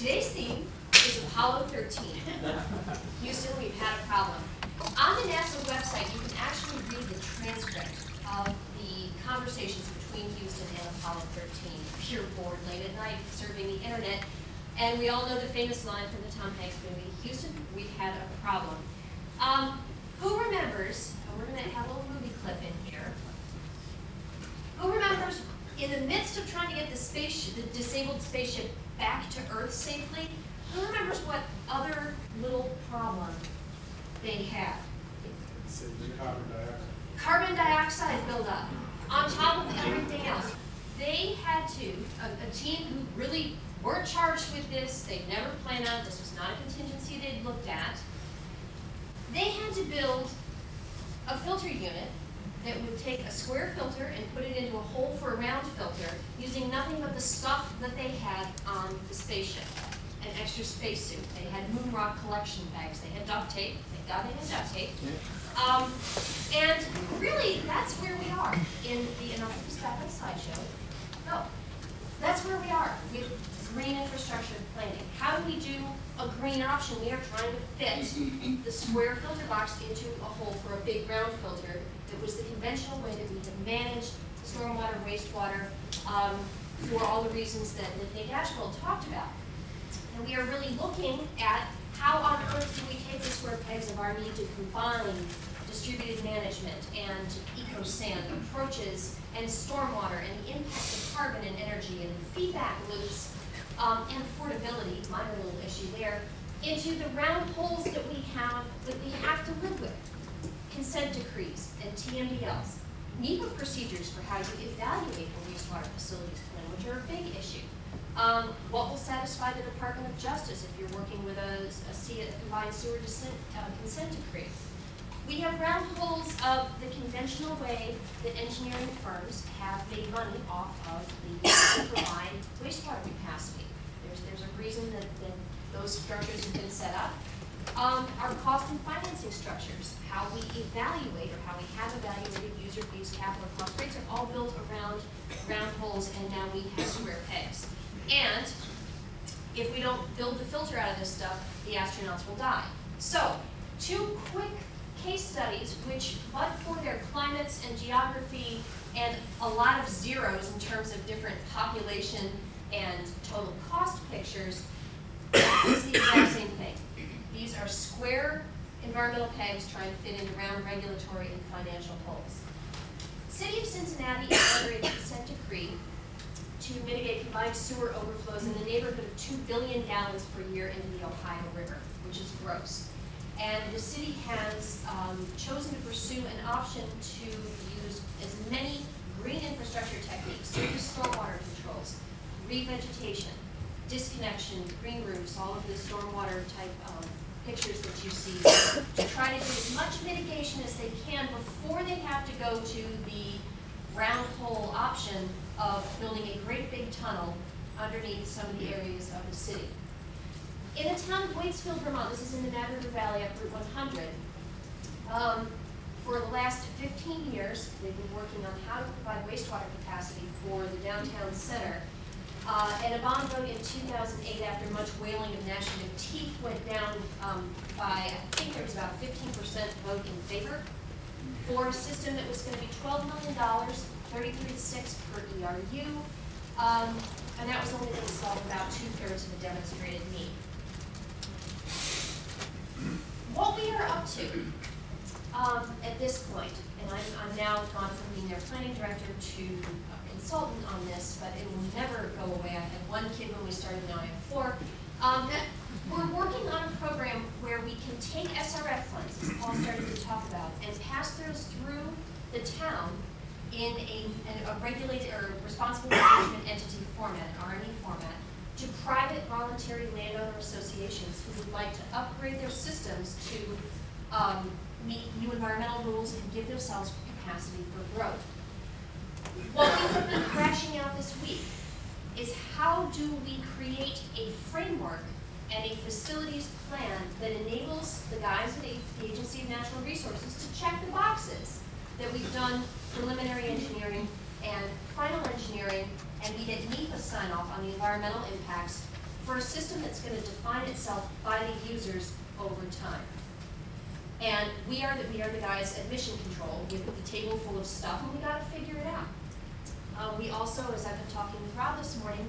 Today's theme is Apollo 13. Houston, we've had a problem. On the NASA website, you can actually read the transcript of the conversations between Houston and Apollo 13. If you're bored late at night surfing the internet, and we all know the famous line from the Tom Hanks movie, Houston, we've had a problem. Who remembers, and we're going to have a little movie clip in here, who remembers in the midst of trying to get the disabled spaceship back to Earth safely, who remembers what other little problem they had? Carbon dioxide. Carbon dioxide buildup on top of everything else. They had to, a team who really weren't charged with this, they'd never planned on it, this was not a contingency they'd looked at, they had to build a filter unit that would take a square filter and put it into a hole for a round filter using nothing but the stuff that they had on the spaceship. An extra spacesuit. They had moon rock collection bags. They had duct tape. Thank God they had duct tape. And really, that's where we are in the, and I'll put this back on the slideshow. No, that's where we are with green infrastructure planning. How do we do a green option? We are trying to fit the square filter box into a hole for a big round filter. It was the conventional way that we have managed stormwater, wastewater, for all the reasons that Nick Ashwell talked about. And we are really looking at how on earth do we take the square pegs of our need to combine distributed management and eco-sand approaches and stormwater and the impact of carbon and energy and feedback loops and affordability, minor little issue there, into the round holes that we have to live with. Consent decrees and TMDLs, NEPA procedures for how you evaluate a wastewater facilities plan, which are a big issue. What will satisfy the Department of Justice if you're working with a combined sewer consent decree? We have round holes of the conventional way that engineering firms have made money off of the provide wastewater capacity. There's a reason that those structures have been set up. Our cost and financing structures, how we evaluate or how we have evaluated user fees, capital cost rates are all built around round holes, and now we have square pegs. And if we don't build the filter out of this stuff, the astronauts will die. So, two quick case studies which, but for their climates and geography and a lot of zeros in terms of different population and total cost pictures, it's the exact same thing. These are square environmental pegs trying to fit into round regulatory and financial holes. City of Cincinnati is under a consent decree to mitigate combined sewer overflows in the neighborhood of 2 billion gallons per year into the Ohio River, which is gross. And the city has chosen to pursue an option to use as many green infrastructure techniques, surface stormwater controls, revegetation, disconnection, green roofs, all of the stormwater type pictures that you see, to try to do as much mitigation as they can before they have to go to the round hole option of building a great big tunnel underneath some of the areas of the city. In the town of Waitsfield, Vermont, this is in the Mad River Valley up Route 100, for the last 15 years, they've been working on how to provide wastewater capacity for the downtown center. And a bond vote in 2008, after much wailing of gnashing of teeth, went down by, I think there was about 15% vote in favor for a system that was going to be $12 million, 33.6 per ERU, and that was only going to solve about 2/3 of the demonstrated need. What we are up to at this point, and I'm now gone from being their planning director to consultant on this, but it will never go away. I had one kid when we started, now I have 4. We're working on a program where we can take SRF funds, as Paul started to talk about, and pass those through the town in a regulated or responsible management entity format, an RME format, to private voluntary landowner associations who would like to upgrade their systems to meet new environmental rules and give themselves capacity for growth. What we have been thrashing out this week is how do we create a framework and a facilities plan that enables the guys at the Agency of Natural Resources to check the boxes that we've done preliminary engineering and final engineering, and we get NEPA sign-off on the environmental impacts for a system that's going to define itself by the users over time. And we are the guys at Mission Control with the table full of stuff, and we got to figure it out. We also, as I've been talking with Rob this morning,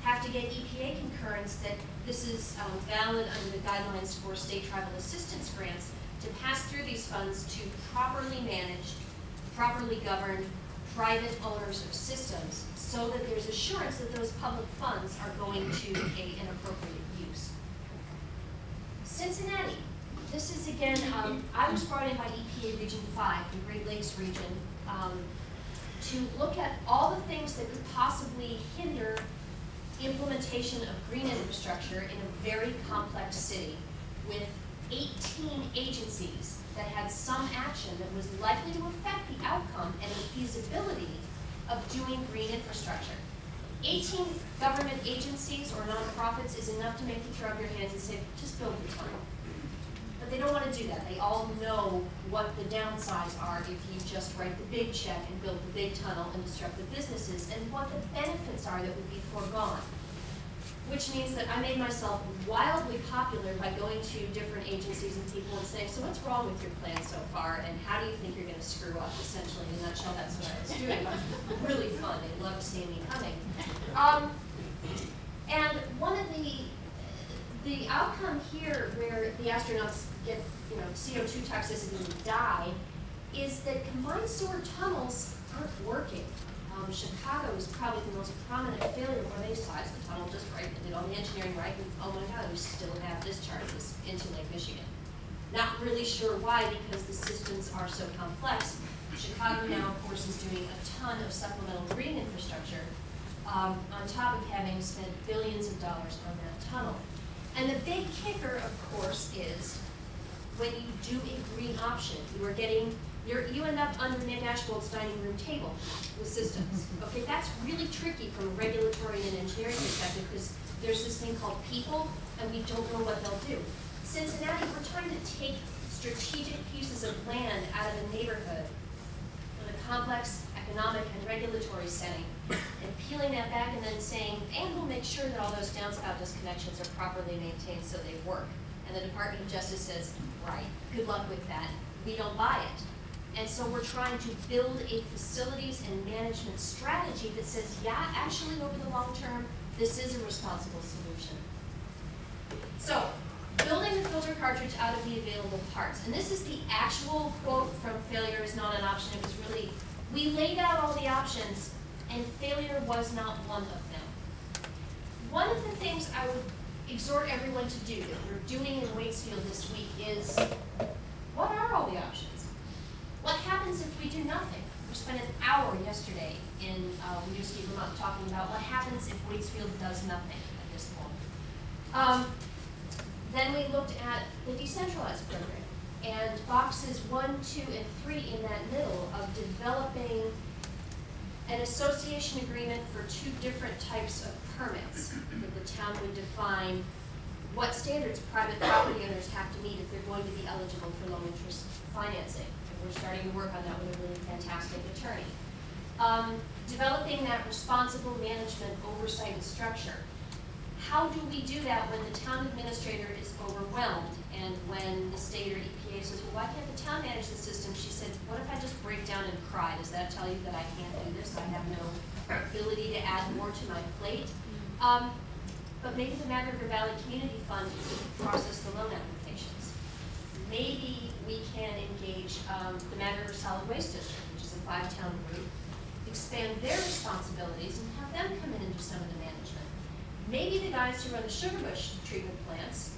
have to get EPA concurrence that this is valid under the guidelines for state tribal assistance grants to pass through these funds to properly managed, properly governed private owners of systems, so that there's assurance that those public funds are going to an appropriate use. Cincinnati. This is again, I was brought in by EPA Region 5, the Great Lakes region, to look at all the things that could possibly hinder implementation of green infrastructure in a very complex city with 18 agencies that had some action that was likely to affect the outcome and the feasibility of doing green infrastructure. 18 government agencies or nonprofits is enough to make you throw up your hands and say, just build the tunnel. But they don't want to do that. They all know what the downsides are if you just write the big check and build the big tunnel and disrupt the businesses, and what the benefits are that would be foregone. Which means that I made myself wildly popular by going to different agencies and people and saying, so what's wrong with your plan so far, and how do you think you're going to screw up? Essentially, in a nutshell, that's what I was doing. It was really fun. They loved seeing me coming. And one of the outcome here, where the astronauts get CO2 toxicity and die, is that combined sewer tunnels aren't working. Chicago is probably the most prominent failure where they sized the tunnel just right and did all the engineering right, and oh my God, we still have discharges into Lake Michigan. Not really sure why, because the systems are so complex. Chicago now, of course, is doing a ton of supplemental green infrastructure on top of having spent billions of dollars on that tunnel. And the big kicker, of course, is when you do a green option, you end up under Nick Ashbold's dining room table with systems. Okay, that's really tricky from a regulatory and engineering perspective, because there's this thing called people, and we don't know what they'll do. Cincinnati, we're trying to take strategic pieces of land out of a neighborhood with a complex economic and regulatory setting, and peeling that back and then saying, and we'll make sure that all those downspout disconnections are properly maintained so they work. And the Department of Justice says, right, good luck with that. We don't buy it. And so we're trying to build a facilities and management strategy that says, yeah, actually over the long term, this is a responsible solution. So, building the filter cartridge out of the available parts. And this is the actual quote from Failure is Not an Option. It was really, we laid out all the options, and failure was not one of them. One of the things I would exhort everyone to do that we're doing in Waitsfield this week is, what are all the options? What happens if we do nothing? We spent an hour yesterday in Winooski, Vermont, talking about what happens if Waitsfield does nothing at this point. Then we looked at the decentralized program, and boxes 1, 2, and 3 in that middle of developing an association agreement for 2 different types of permits that the town would define what standards private property owners have to meet if they're going to be eligible for low interest financing. We're starting to work on that with a really fantastic attorney. Developing that responsible management oversight and structure. How do we do that when the town administrator is overwhelmed, and when the state or EPA says, well, why can't the town manage the system? She said, what if I just break down and cry? Does that tell you that I can't do this? I have no ability to add more to my plate? But maybe the Mad River Valley Community Fund could process the loan applications. Maybe we can engage the Mad River Solid Waste District, which is a 5-town group, expand their responsibilities and have them come in and do some of the management. Maybe the guys who run the Sugarbush treatment plants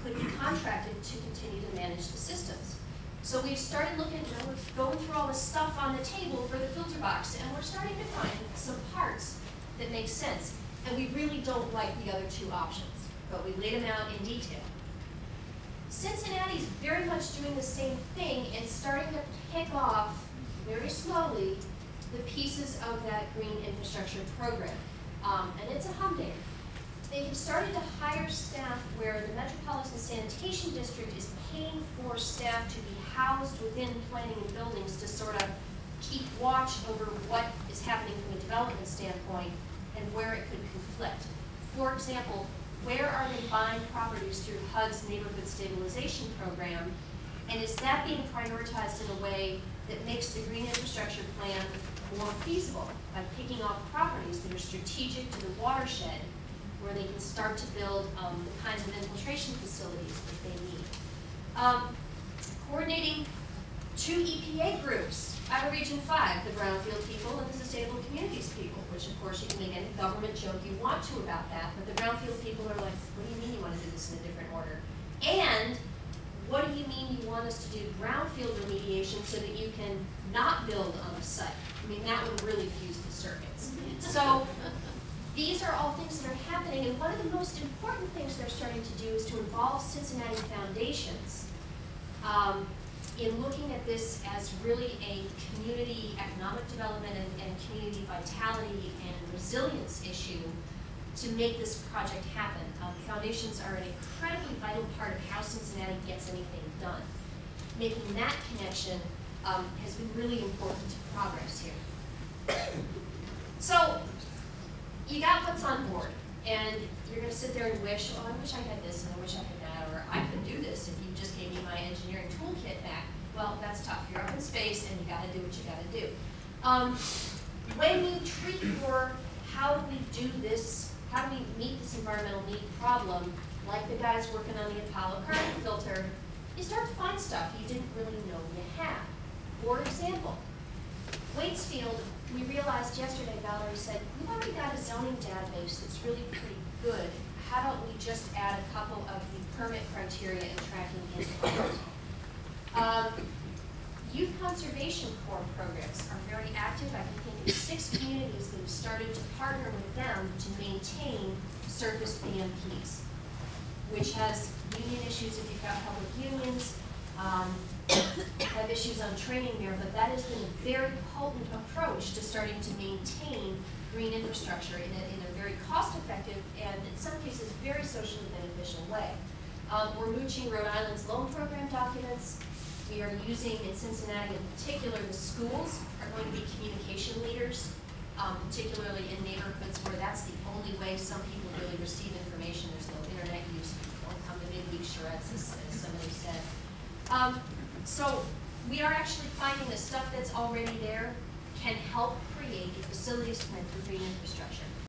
could be contracted to continue to manage the systems. So we've started looking, we're going through all the stuff on the table for the filter box, and we're starting to find some parts that make sense. And we really don't like the other 2 options, but we laid them out in detail. Cincinnati's very much doing the same thing and starting to pick off, very slowly, the pieces of that green infrastructure program. And it's a humdinger. They have started to hire staff where the Metropolitan Sanitation District is paying for staff to be housed within planning and buildings to sort of keep watch over what is happening from a development standpoint and where it could conflict. For example, where are they buying properties through HUD's neighborhood stabilization program? And is that being prioritized in a way that makes the green infrastructure plan more feasible by picking off properties that are strategic to the watershed, where they can start to build the kinds of infiltration facilities that they need? Coordinating 2 EPA groups out of Region 5, the brownfield people and the sustainable communities people, which of course you can make any government joke you want to about that, but the brownfield people are like, what do you mean you want to do this in a different order? And what do you mean you want us to do brownfield remediation so that you can not build on a site? I mean, that would really fuse the circuits. So these are all things that are happening, and one of the most important things they're starting to do is to involve Cincinnati foundations in looking at this as really a community economic development and community vitality and resilience issue to make this project happen. Foundations are an incredibly vital part of how Cincinnati gets anything done. Making that connection has been really important to progress here. So you got what's on board, and you're going to sit there and wish, oh, I wish I had this, and I wish I had that, or I could do this if you just gave me my engineering toolkit back. Well, that's tough. You're up in space, and you got to do what you got to do. When you treat your how do we do this, how do we meet this environmental need problem, like the guys working on the Apollo carbon filter, you start to find stuff you didn't really know you had. For example, Waitsfield, we realized yesterday, Valerie said, we've already got a zoning database that's really pretty good. How don't we just add a couple of the permit criteria and tracking into it? Youth Conservation Corps programs are very active. I can think of 6 communities that have started to partner with them to maintain surface BMPs, which has union issues if you've got public unions, have issues on training there, but that has been a very potent approach to starting to maintain green infrastructure in a very cost-effective and, in some cases, very socially beneficial way. We're mooching Rhode Island's loan program documents. We are using, in Cincinnati in particular, the schools are going to be communication leaders, particularly in neighborhoods where that's the only way some people really receive information. There's no internet use. People don't come to midweek charrettes, as somebody said. So we are actually finding the stuff that's already there can help create a facilities plan for green infrastructure.